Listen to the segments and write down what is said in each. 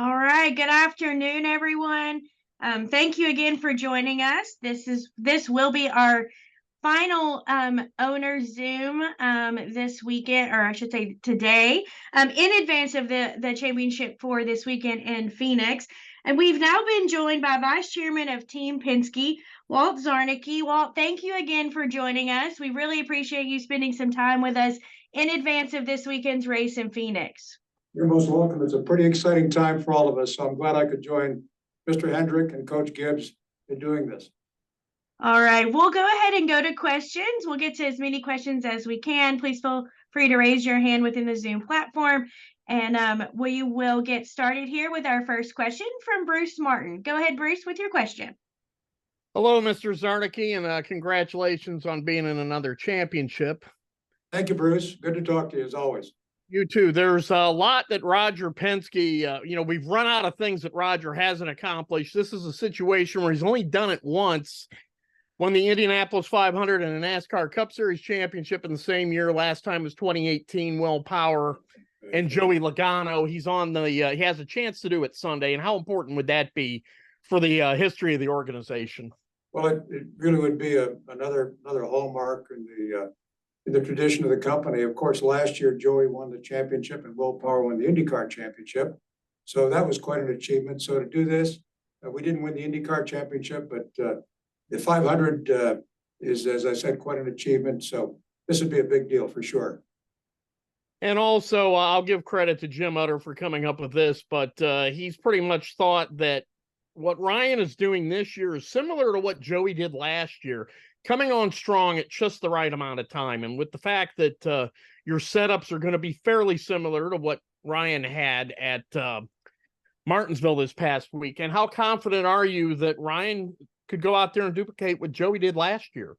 All right. Good afternoon, everyone. Thank you again for joining us. This will be our final owner Zoom this weekend, or I should say today, in advance of the championship for this weekend in Phoenix. And we've now been joined by Vice Chairman of Team Penske, Walt Czarnecki. Walt, thank you again for joining us. We really appreciate you spending some time with us in advance of this weekend's race in Phoenix. You're most welcome. It's a pretty exciting time for all of us. So I'm glad I could join Mr. Hendrick and Coach Gibbs in doing this. All right, we'll go ahead and go to questions. We'll get to as many questions as we can. Please feel free to raise your hand within the Zoom platform. And we will get started here with our first question from Bruce Martin. Go ahead, Bruce, with your question. Hello, Mr. Czarnecki, and congratulations on being in another championship. Thank you, Bruce. Good to talk to you as always. You too. There's a lot that Roger Penske, we've run out of things that Roger hasn't accomplished. This is a situation where he's only done it once. Won the Indianapolis 500 and a NASCAR Cup Series championship in the same year. Last time was 2018. Will Power and Joey Logano. He's on the. He has a chance to do it Sunday. And how important would that be for the history of the organization? Well, it really would be another hallmark in the tradition of the company. Of course, last year Joey won the championship and Will Power won the IndyCar championship. So that was quite an achievement. So to do this, we didn't win the IndyCar championship, but the 500 is, as I said, quite an achievement. So this would be a big deal for sure. And also, I'll give credit to Jim Utter for coming up with this, but he's pretty much thought that what Ryan is doing this year is similar to what Joey did last year, coming on strong at just the right amount of time. And with the fact that your setups are going to be fairly similar to what Ryan had at Martinsville this past week, and how confident are you that Ryan could go out there and duplicate what Joey did last year?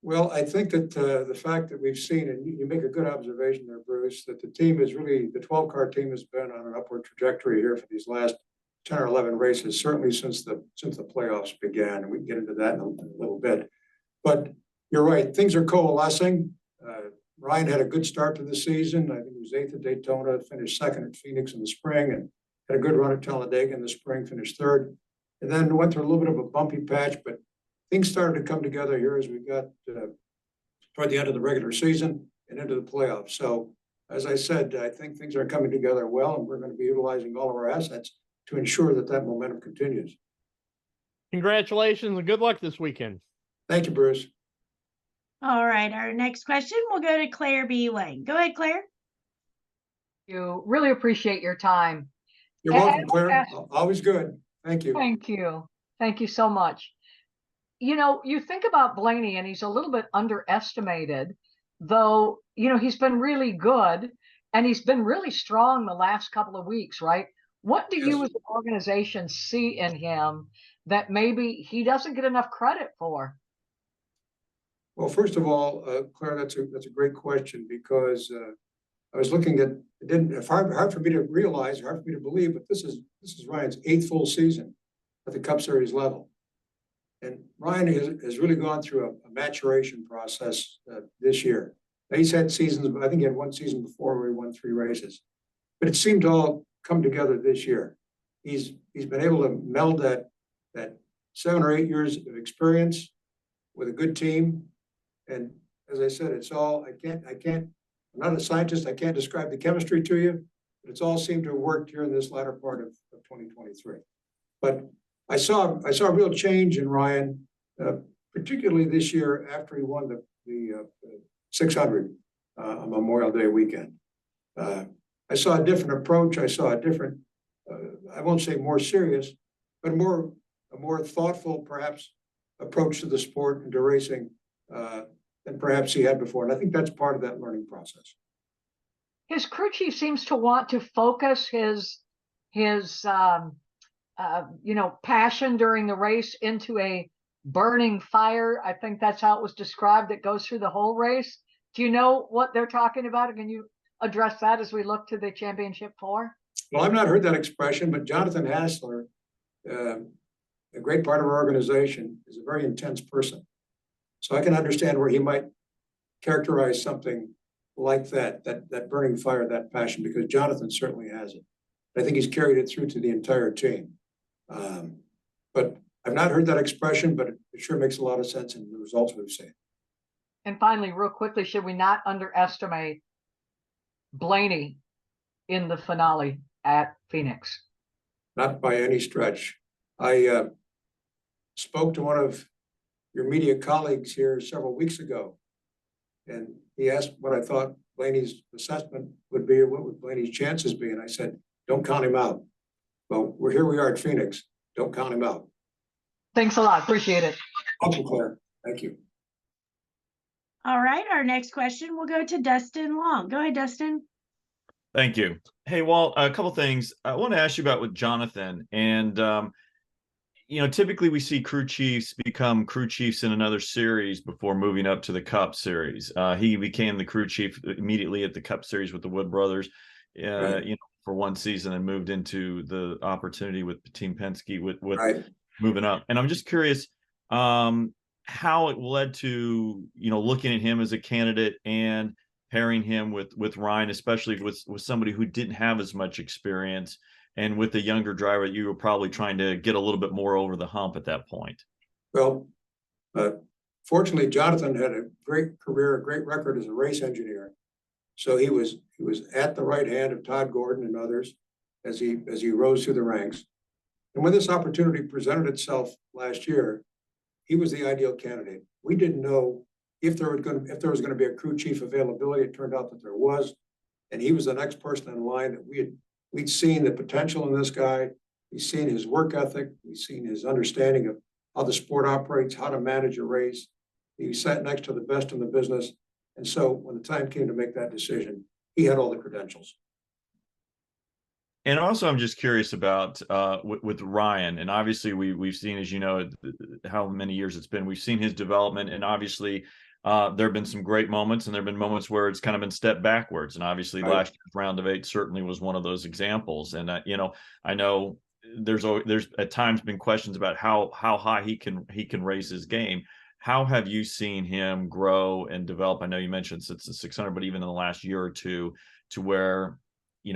Well, I think that the fact that we've seen, and you make a good observation there, Bruce, that the team is really, the 12-car team has been on an upward trajectory here for these last 10 or 11 races, certainly since the playoffs began, and we can get into that in a little bit. But you're right, things are coalescing. Ryan had a good start to the season. I think he was 8th at Daytona, finished 2nd at Phoenix in the spring, and had a good run at Talladega in the spring, finished 3rd. And then went through a little bit of a bumpy patch, but things started to come together here as we got toward the end of the regular season and into the playoffs. So, as I said, I think things are coming together well, and we're going to be utilizing all of our assets to ensure that that momentum continues. Congratulations and good luck this weekend. Thank you, Bruce. All right, our next question will go to Claire B. Lane. Go ahead, Claire. You really appreciate your time. You're welcome, Claire. Always good. Thank you. Thank you. Thank you so much. You know, you think about Blaney, and he's a little bit underestimated, though, he's been really good, and he's been really strong the last couple of weeks, right? What do you as an organization see in him that maybe he doesn't get enough credit for? Well, first of all, Claire, that's a great question, because I was looking at it's hard for me to realize, hard for me to believe, but this is Ryan's 8th full season at the Cup Series level. And Ryan has really gone through a maturation process this year. Now, he's had seasons, I think he had one season before where he won 3 races, but it seemed to all come together this year. He's been able to meld that 7 or 8 years of experience with a good team. And as I said, it's all, I'm not a scientist, I can't describe the chemistry to you, but it's all seemed to have worked here in this latter part of 2023. But I saw a real change in Ryan, particularly this year after he won the 600 on Memorial Day weekend. I saw a different approach. I saw a different, I won't say more serious, but a more thoughtful, perhaps, approach to the sport and to racing than perhaps he had before. And I think that's part of that learning process. His crew chief seems to want to focus his passion during the race into a burning fire. I think that's how it was described. It goes through the whole race. Do you know what they're talking about? Can you address that as we look to the championship 4? Well, I've not heard that expression, but Jonathan Hassler, a great part of our organization, is a very intense person. So I can understand where he might characterize something like that burning fire, that passion, because Jonathan certainly has it. I think he's carried it through to the entire team. But I've not heard that expression, but it sure makes a lot of sense in the results we've seen. And finally, real quickly, should we not underestimate Blaney in the finale at Phoenix? Not by any stretch. I spoke to one of your media colleagues here several weeks ago, and he asked what I thought Blaney's assessment would be, or what would Blaney's chances be, and I said, don't count him out. Well, here we are at Phoenix. Don't count him out. Thanks a lot. Appreciate it. Welcome, Claire. Thank you. All right, our next question will go to Dustin Long. Go ahead, Dustin. Thank you. Hey, Walt, a couple things I want to ask you about with Jonathan. And, typically we see crew chiefs become crew chiefs in another series before moving up to the Cup Series. He became the crew chief immediately at the Cup Series with the Wood brothers, Right. for one season, and moved into the opportunity with Team Penske with Right. moving up. And I'm just curious how it led to, looking at him as a candidate and pairing him with Ryan, especially with somebody who didn't have as much experience, and with a younger driver, you were probably trying to get a little bit more over the hump at that point. Well, fortunately, Jonathan had a great career, a great record as a race engineer. So he was at the right hand of Todd Gordon and others as he rose through the ranks. And when this opportunity presented itself last year, he was the ideal candidate. We didn't know if there was going to be a crew chief availability. It turned out that there was, and he was the next person in line that we'd seen the potential in this guy. We've seen his work ethic. We've seen his understanding of how the sport operates, how to manage a race. He sat next to the best in the business. And so when the time came to make that decision, he had all the credentials. And also, I'm just curious about with Ryan, and obviously we've seen, as you know, how many years it's been. We've seen his development, and obviously there have been some great moments, and there have been moments where it's kind of been stepped backwards. And obviously, Right. last year's round of 8 certainly was one of those examples. And I know there's at times been questions about how high he can raise his game. How have you seen him grow and develop? I know you mentioned since the 600, but even in the last year or two, to where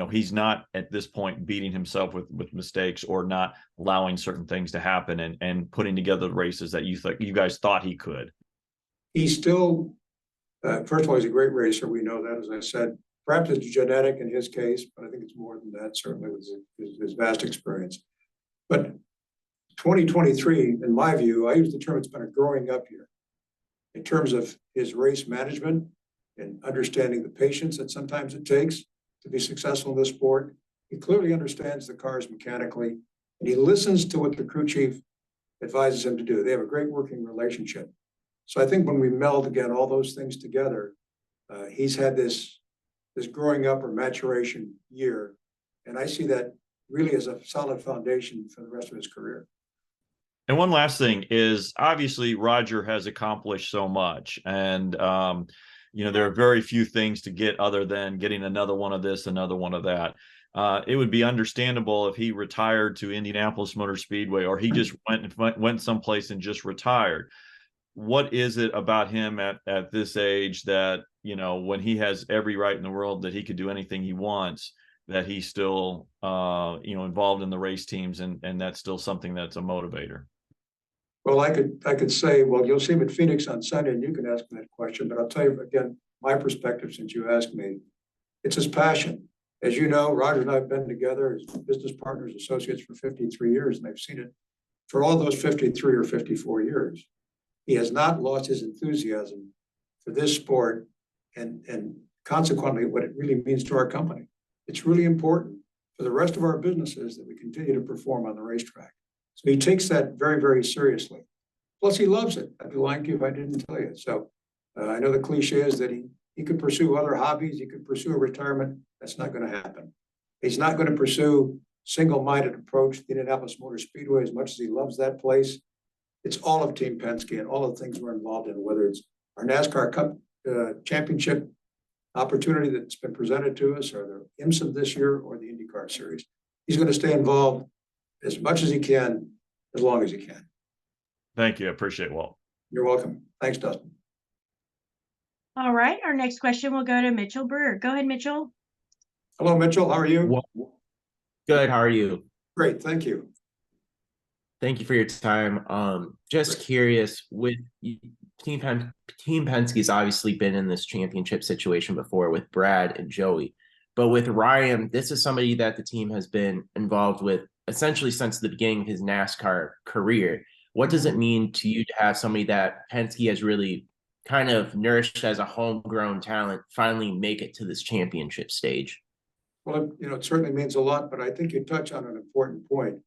he's not at this point beating himself with mistakes, or not allowing certain things to happen, and putting together the races that you guys thought he could. He's still, first of all, he's a great racer. We know that, as I said. Perhaps it's genetic in his case, but I think it's more than that, certainly with his vast experience. But 2023, in my view, I use the term, it's been a growing up year in terms of his race management and understanding the patience that sometimes it takes to be successful in this sport. He clearly understands the cars mechanically, and he listens to what the crew chief advises him to do. They have a great working relationship. So I think when we meld again all those things together, he's had this growing up or maturation year, and I see that really as a solid foundation for the rest of his career. And one last thing is, obviously Roger has accomplished so much, and there are very few things to get other than getting another one of this, another one of that. It would be understandable if he retired to Indianapolis Motor Speedway, or he just went someplace and just retired. What is it about him at this age that, when he has every right in the world that he could do anything he wants, that he's still, involved in the race teams, and that's still something that's a motivator? Well, I could say, well, you'll see him at Phoenix on Sunday, and you can ask me that question, but I'll tell you again, my perspective, since you asked me, it's his passion. As you know, Roger and I have been together as business partners, associates for 53 years, and I've seen it for all those 53 or 54 years. He has not lost his enthusiasm for this sport, and consequently, what it really means to our company. It's really important for the rest of our businesses that we continue to perform on the racetrack. So he takes that very, very seriously. Plus, he loves it. I'd be lying to you if I didn't tell you. So I know the cliche is that he could pursue other hobbies. He could pursue a retirement. That's not going to happen. He's not going to pursue single-minded approach to the Indianapolis Motor Speedway as much as he loves that place. It's all of Team Penske and all of the things we're involved in, whether it's our NASCAR Cup championship opportunity that's been presented to us, or the IMSA this year, or the IndyCar Series. He's going to stay involved as much as he can, as long as he can. Thank you. I appreciate it, Walt. You're welcome. Thanks, Dustin. All right, our next question will go to Mitchell Brewer. Go ahead, Mitchell. Hello, Mitchell. How are you? Good. How are you? Great, thank you. Thank you for your time. Just curious, with Team Penske's obviously been in this championship situation before with Brad and Joey, but with Ryan, this is somebody that the team has been involved with essentially since the beginning of his NASCAR career. What does it mean to you to have somebody that Penske has really kind of nourished as a homegrown talent finally make it to this championship stage? Well, it certainly means a lot, but I think you touch on an important point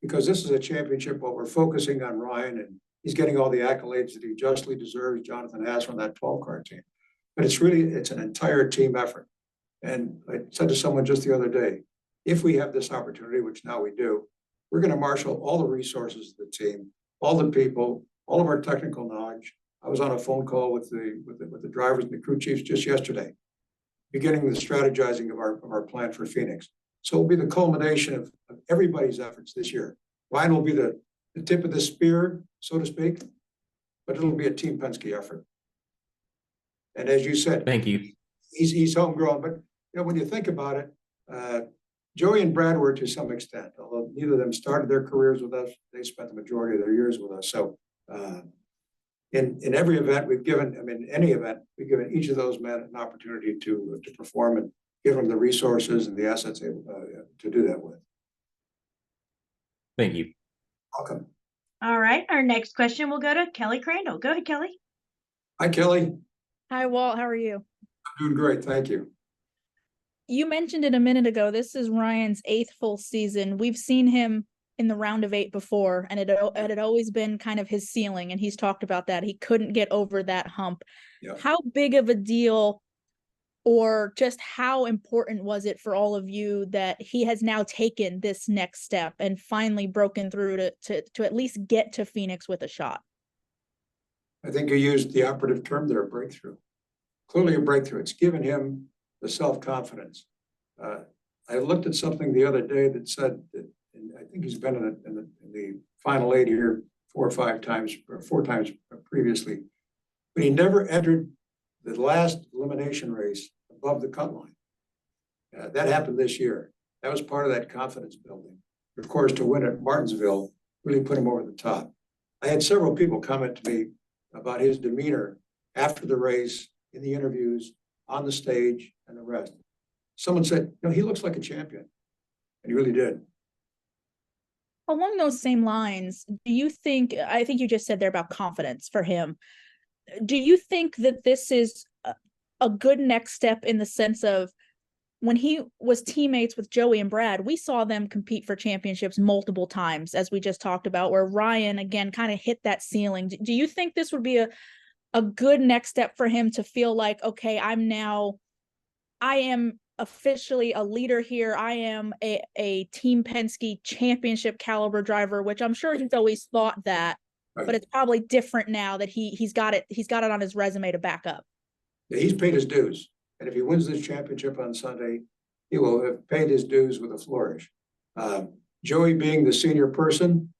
because this is a championship. While we're focusing on Ryan and he's getting all the accolades that he justly deserves, Jonathan has from that 12-car team, but it's an entire team effort. And I said to someone just the other day, if we have this opportunity, which now we do, we're going to marshal all the resources of the team, all the people, all of our technical knowledge. I was on a phone call with the drivers and the crew chiefs just yesterday, beginning the strategizing of our plan for Phoenix. So it'll be the culmination of everybody's efforts this year. Ryan will be the tip of the spear, so to speak, but it'll be a Team Penske effort. And as you said, Thank you. He's homegrown, but when you think about it, Joey and Brad were to some extent, although neither of them started their careers with us. They spent the majority of their years with us. So in every event we've given, any event, we've given each of those men an opportunity to perform and give them the resources and the assets to do that with. Thank you. Welcome. All right. Our next question will go to Kelly Crandall. Go ahead, Kelly. Hi, Kelly. Hi, Walt. How are you? I'm doing great. Thank you. You mentioned it a minute ago. This is Ryan's 8th full season. We've seen him in the round of 8 before, and it had always been kind of his ceiling, and he's talked about that. He couldn't get over that hump. Yeah. How big of a deal or just how important was it for all of you that he has now taken this next step and finally broken through to at least get to Phoenix with a shot? I think you used the operative term there, breakthrough. Clearly a breakthrough. It's given him the self-confidence. I looked at something the other day that said that, and I think he's been in the final 8 here 4 times previously, but he never entered the last elimination race above the cut line. That happened this year. That was part of that confidence building. Of course, to win at Martinsville really put him over the top. I had several people comment to me about his demeanor after the race, in the interviews, on the stage, and the rest. Someone said, he looks like a champion. And he really did. Along those same lines, do you think, I think you just said there about confidence for him. Do you think that this is a good next step in the sense of when he was teammates with Joey and Brad, we saw them compete for championships multiple times, as we just talked about, where Ryan, again, kind of hit that ceiling. Do you think this would be a good next step for him to feel like, okay, I am officially a leader here. I am a Team Penske championship caliber driver, which I'm sure he's always thought that, right. But it's probably different now that he's got it on his resume to back up. Yeah, he's paid his dues. And if he wins this championship on Sunday, he will have paid his dues with a flourish. Joey being the senior person,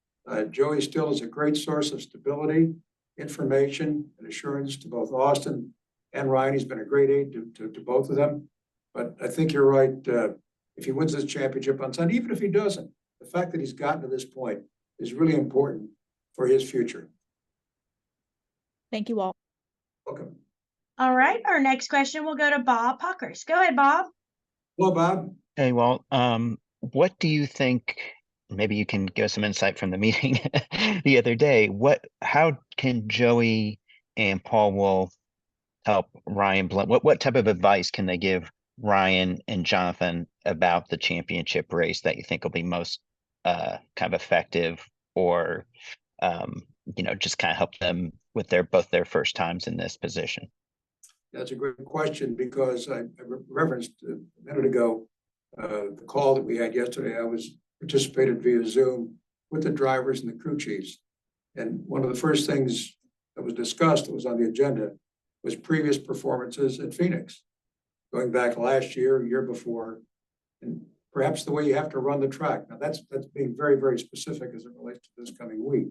Joey still is a great source of stability, information, and assurance to both Austin and Ryan. He's been a great aid to both of them. But I think you're right. If he wins this championship on Sunday, even if he doesn't, the fact that he's gotten to this point is really important for his future. Thank you all. Welcome. All right. Our next question will go to Bob Puckers. Go ahead, Bob. Hello, Bob. Hey, Walt. What do you think? Maybe you can give us some insight from the meeting the other day. How can Joey and Paul Wolf help Ryan? What type of advice can they give Ryan and Jonathan about the championship race that you think will be most kind of effective, or just kind of help them with both their first times in this position? That's a great question, because I referenced a minute ago the call that we had yesterday. I participated via Zoom with the drivers and the crew chiefs. And one of the first things that was discussed, that was on the agenda, was previous performances at Phoenix, going back last year, year before, and perhaps the way you have to run the track. Now that's being very, very specific as it relates to this coming week.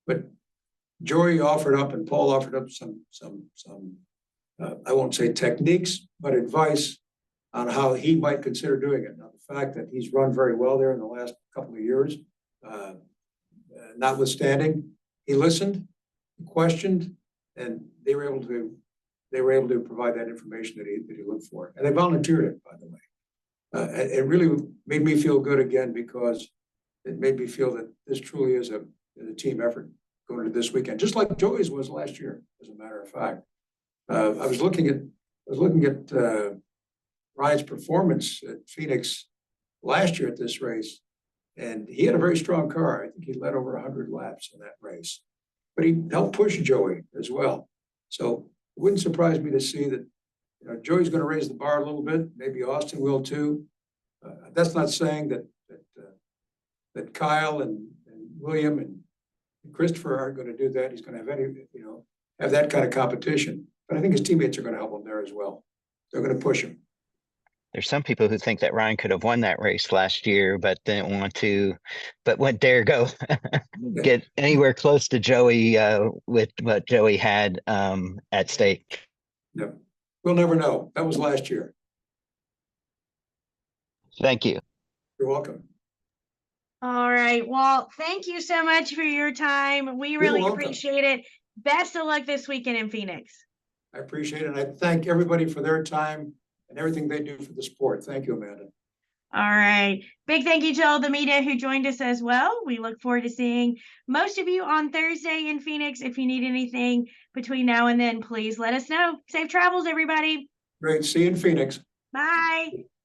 But Joey offered up and Paul offered up some I won't say techniques, but advice on how he might consider doing it. Now, the fact that he's run very well there in the last couple of years, notwithstanding, he listened, he questioned, and they were able to provide that information that he looked for, and they volunteered it, by the way. It really made me feel good again, because it made me feel that this truly is a team effort going into this weekend, just like Joey's was last year, as a matter of fact. I was looking at Ryan's performance at Phoenix last year at this race, and he had a very strong car. I think he led over 100 laps in that race, but he helped push Joey as well. So it wouldn't surprise me to see that, you know, Joey's going to raise the bar a little bit. Maybe Austin will too. That's not saying that Kyle and William and Christopher aren't going to do that. He's going to have have that kind of competition. But I think his teammates are going to help him there as well. They're going to push him. There's some people who think that Ryan could have won that race last year, but didn't want to, but wouldn't dare go get anywhere close to Joey with what Joey had at stake. Yeah, we'll never know. That was last year. Thank you. You're welcome. All right, Walt, thank you so much for your time. We really welcome. appreciate it. Best of luck this weekend in Phoenix. I appreciate it. And I thank everybody for their time and everything they do for the sport. Thank you, Amanda. All right. Big thank you to all the media who joined us as well. We look forward to seeing most of you on Thursday in Phoenix. If you need anything between now and then, please let us know. Safe travels, everybody. Great. See you in Phoenix. Bye.